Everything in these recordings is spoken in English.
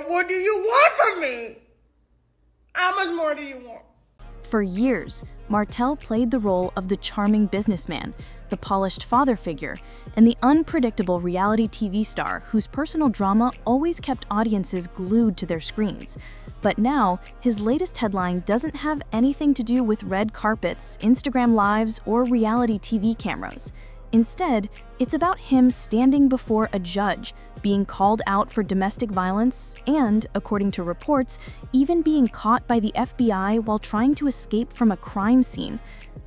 more? What do you want from me? How much more do you want? For years, Martell played the role of the charming businessman, the polished father figure, and the unpredictable reality TV star whose personal drama always kept audiences glued to their screens. But now, his latest headline doesn't have anything to do with red carpets, Instagram lives, or reality TV cameras. Instead, it's about him standing before a judge, being called out for domestic violence, and, according to reports, even being caught by the FBI while trying to escape from a crime scene.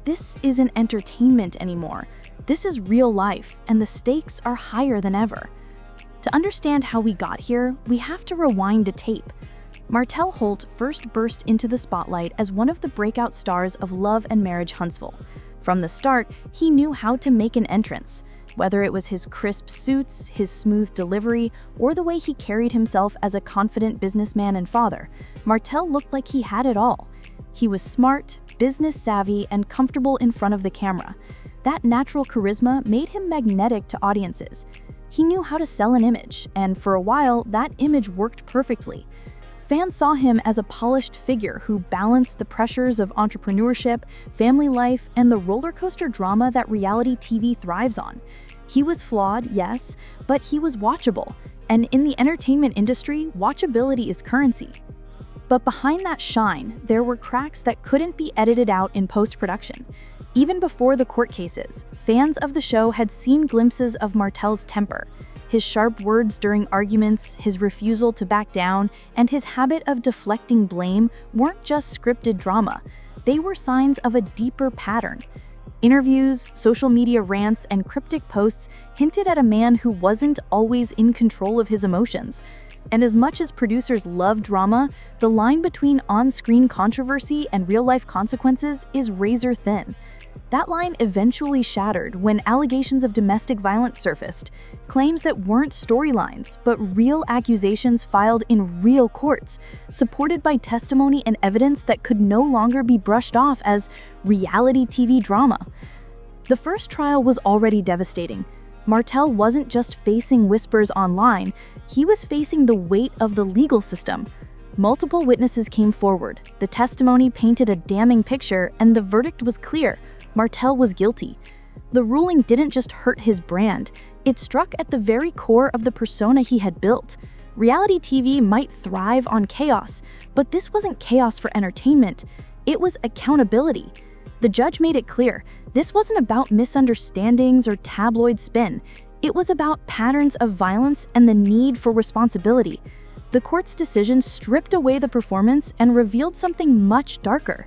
This isn't entertainment anymore. This is real life, and the stakes are higher than ever. To understand how we got here, we have to rewind the tape. Martell Holt first burst into the spotlight as one of the breakout stars of Love and Marriage Huntsville. From the start, he knew how to make an entrance. Whether it was his crisp suits, his smooth delivery, or the way he carried himself as a confident businessman and father, Martell looked like he had it all. He was smart, business-savvy, and comfortable in front of the camera. That natural charisma made him magnetic to audiences. He knew how to sell an image, and for a while, that image worked perfectly. Fans saw him as a polished figure who balanced the pressures of entrepreneurship, family life, and the roller coaster drama that reality TV thrives on. He was flawed, yes, but he was watchable, and in the entertainment industry, watchability is currency. But behind that shine, there were cracks that couldn't be edited out in post-production. Even before the court cases, fans of the show had seen glimpses of Martell's temper. His sharp words during arguments, his refusal to back down, and his habit of deflecting blame weren't just scripted drama. They were signs of a deeper pattern. Interviews, social media rants, and cryptic posts hinted at a man who wasn't always in control of his emotions. And as much as producers love drama, the line between on-screen controversy and real-life consequences is razor thin. That line eventually shattered when allegations of domestic violence surfaced, claims that weren't storylines, but real accusations filed in real courts, supported by testimony and evidence that could no longer be brushed off as reality TV drama. The first trial was already devastating. Martell wasn't just facing whispers online, he was facing the weight of the legal system. Multiple witnesses came forward, the testimony painted a damning picture, and the verdict was clear. Martell was guilty. The ruling didn't just hurt his brand, it struck at the very core of the persona he had built. Reality TV might thrive on chaos, but this wasn't chaos for entertainment, it was accountability. The judge made it clear, this wasn't about misunderstandings or tabloid spin, it was about patterns of violence and the need for responsibility. The court's decision stripped away the performance and revealed something much darker.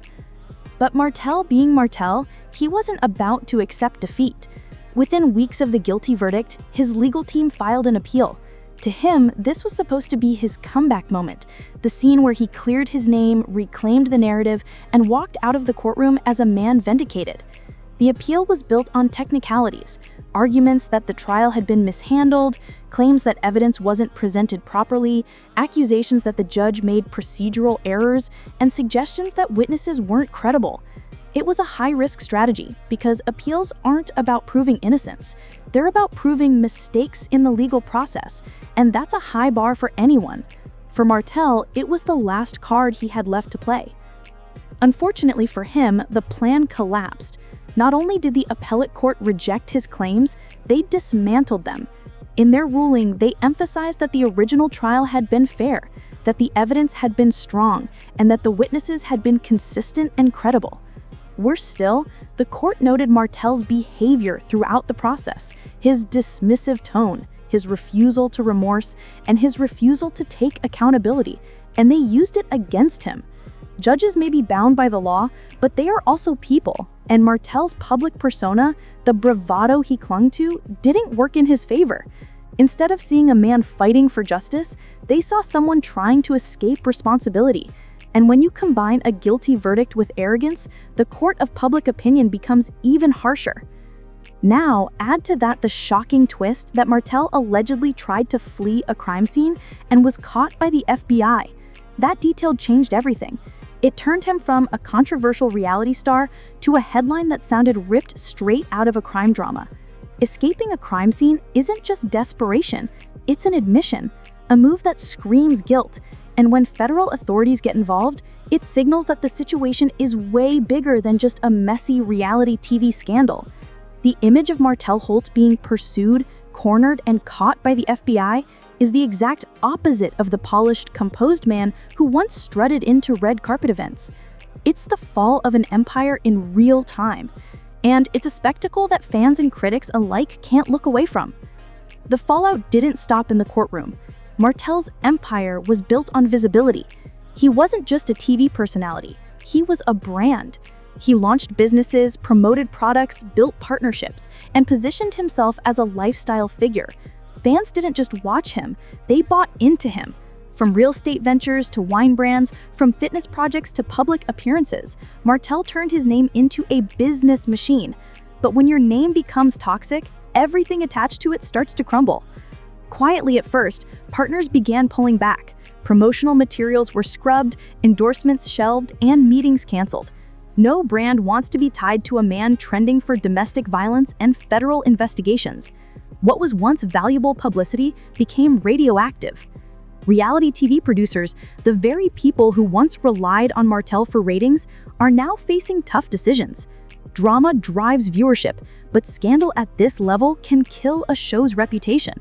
But Martell being Martell, he wasn't about to accept defeat. Within weeks of the guilty verdict, his legal team filed an appeal. To him, this was supposed to be his comeback moment, the scene where he cleared his name, reclaimed the narrative, and walked out of the courtroom as a man vindicated. The appeal was built on technicalities, arguments that the trial had been mishandled, claims that evidence wasn't presented properly, accusations that the judge made procedural errors, and suggestions that witnesses weren't credible. It was a high-risk strategy because appeals aren't about proving innocence. They're about proving mistakes in the legal process, and that's a high bar for anyone. For Martell, it was the last card he had left to play. Unfortunately for him, the plan collapsed. Not only did the appellate court reject his claims, they dismantled them. In their ruling, they emphasized that the original trial had been fair, that the evidence had been strong, and that the witnesses had been consistent and credible. Worse still, the court noted Martell's behavior throughout the process, his dismissive tone, his refusal to remorse, and his refusal to take accountability, and they used it against him. Judges may be bound by the law, but they are also people, and Martell's public persona, the bravado he clung to, didn't work in his favor. Instead of seeing a man fighting for justice, they saw someone trying to escape responsibility. And when you combine a guilty verdict with arrogance, the court of public opinion becomes even harsher. Now, add to that the shocking twist that Martell allegedly tried to flee a crime scene and was caught by the FBI. That detail changed everything. It turned him from a controversial reality star to a headline that sounded ripped straight out of a crime drama. Escaping a crime scene isn't just desperation, it's an admission a move that screams guilt. And when federal authorities get involved, it signals that the situation is way bigger than just a messy reality TV scandal. The image of Martell Holt being pursued, cornered, and caught by the FBI is the exact opposite of the polished, composed man who once strutted into red carpet events. It's the fall of an empire in real time, and it's a spectacle that fans and critics alike can't look away from. The fallout didn't stop in the courtroom. Martell's empire was built on visibility. He wasn't just a TV personality, he was a brand. He launched businesses, promoted products, built partnerships, and positioned himself as a lifestyle figure. Fans didn't just watch him, they bought into him. From real estate ventures to wine brands, from fitness projects to public appearances, Martell turned his name into a business machine. But when your name becomes toxic, everything attached to it starts to crumble. Quietly at first, partners began pulling back. Promotional materials were scrubbed, endorsements shelved, and meetings canceled. No brand wants to be tied to a man trending for domestic violence and federal investigations. What was once valuable publicity became radioactive. Reality TV producers, the very people who once relied on Martell for ratings, are now facing tough decisions. Drama drives viewership, but scandal at this level can kill a show's reputation.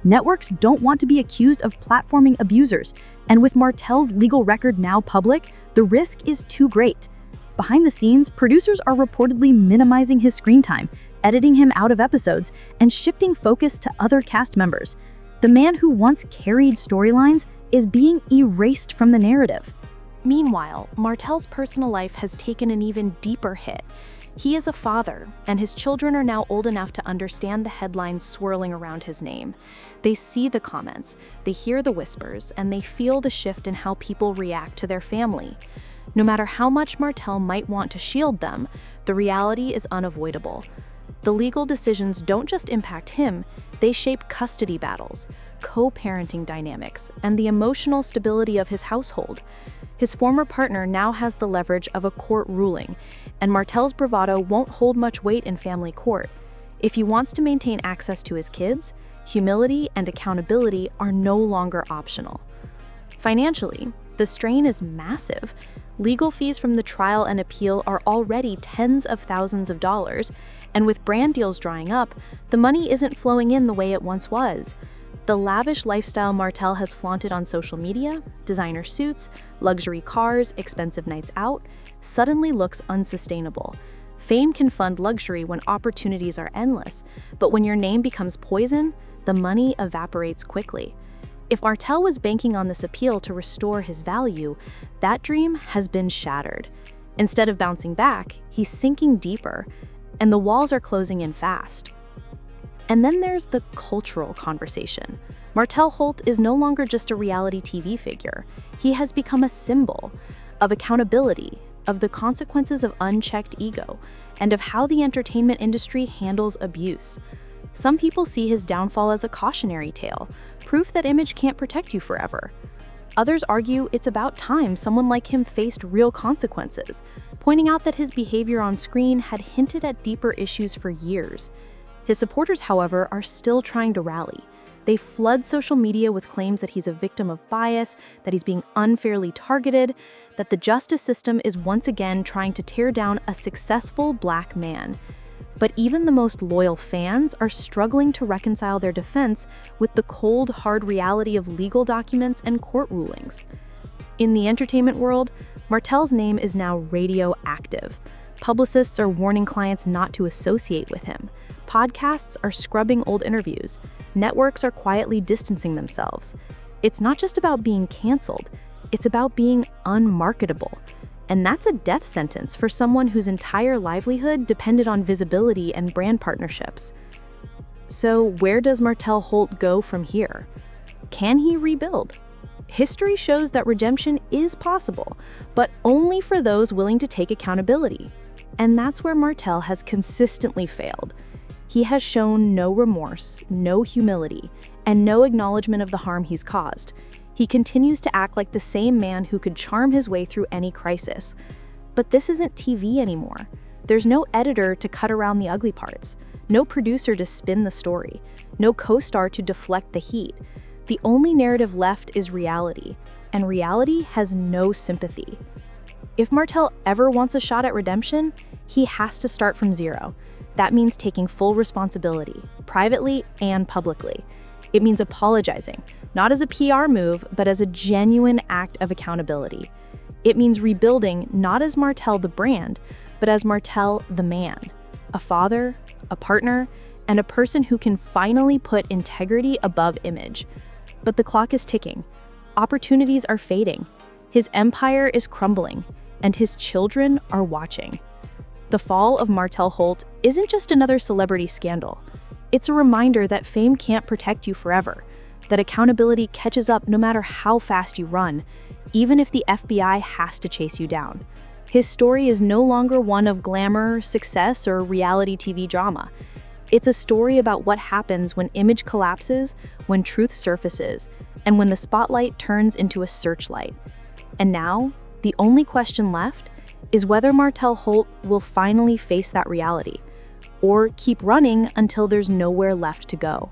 Networks don't want to be accused of platforming abusers, and with Martell's legal record now public, the risk is too great. Behind the scenes, producers are reportedly minimizing his screen time, editing him out of episodes, and shifting focus to other cast members. The man who once carried storylines is being erased from the narrative. Meanwhile, Martell's personal life has taken an even deeper hit. He is a father, and his children are now old enough to understand the headlines swirling around his name. They see the comments, they hear the whispers, and they feel the shift in how people react to their family. No matter how much Martell might want to shield them, the reality is unavoidable. The legal decisions don't just impact him, they shape custody battles, co-parenting dynamics, and the emotional stability of his household. His former partner now has the leverage of a court ruling, and Martell's bravado won't hold much weight in family court. If he wants to maintain access to his kids, humility and accountability are no longer optional. Financially, the strain is massive. Legal fees from the trial and appeal are already tens of thousands of dollars, and with brand deals drying up, the money isn't flowing in the way it once was. The lavish lifestyle Martell has flaunted on social media, designer suits, luxury cars, expensive nights out, suddenly looks unsustainable. Fame can fund luxury when opportunities are endless, but when your name becomes poison, the money evaporates quickly. If Martell was banking on this appeal to restore his value, that dream has been shattered. Instead of bouncing back, he's sinking deeper, and the walls are closing in fast. And then there's the cultural conversation. Martell Holt is no longer just a reality TV figure. He has become a symbol of accountability, of the consequences of unchecked ego, and of how the entertainment industry handles abuse. Some people see his downfall as a cautionary tale, proof that image can't protect you forever. Others argue it's about time someone like him faced real consequences, pointing out that his behavior on screen had hinted at deeper issues for years. His supporters, however, are still trying to rally. They flood social media with claims that he's a victim of bias, that he's being unfairly targeted, that the justice system is once again trying to tear down a successful Black man. But even the most loyal fans are struggling to reconcile their defense with the cold, hard reality of legal documents and court rulings. In the entertainment world, Martell's name is now radioactive. Publicists are warning clients not to associate with him. Podcasts are scrubbing old interviews. Networks are quietly distancing themselves. It's not just about being canceled, it's about being unmarketable. And that's a death sentence for someone whose entire livelihood depended on visibility and brand partnerships. So where does Martell Holt go from here? Can he rebuild? History shows that redemption is possible, but only for those willing to take accountability. And that's where Martell has consistently failed. He has shown no remorse, no humility, and no acknowledgement of the harm he's caused. He continues to act like the same man who could charm his way through any crisis. But this isn't TV anymore. There's no editor to cut around the ugly parts, no producer to spin the story, no co-star to deflect the heat. The only narrative left is reality, and reality has no sympathy. If Martell ever wants a shot at redemption, he has to start from zero. That means taking full responsibility, privately and publicly. It means apologizing, not as a PR move, but as a genuine act of accountability. It means rebuilding not as Martell the brand, but as Martell the man, a father, a partner, and a person who can finally put integrity above image. But the clock is ticking. Opportunities are fading. His empire is crumbling, and his children are watching. The fall of Martell Holt isn't just another celebrity scandal. It's a reminder that fame can't protect you forever, that accountability catches up no matter how fast you run, even if the FBI has to chase you down. His story is no longer one of glamour, success, or reality TV drama. It's a story about what happens when image collapses, when truth surfaces, and when the spotlight turns into a searchlight. And now, the only question left is whether Martell Holt will finally face that reality, or keep running until there's nowhere left to go.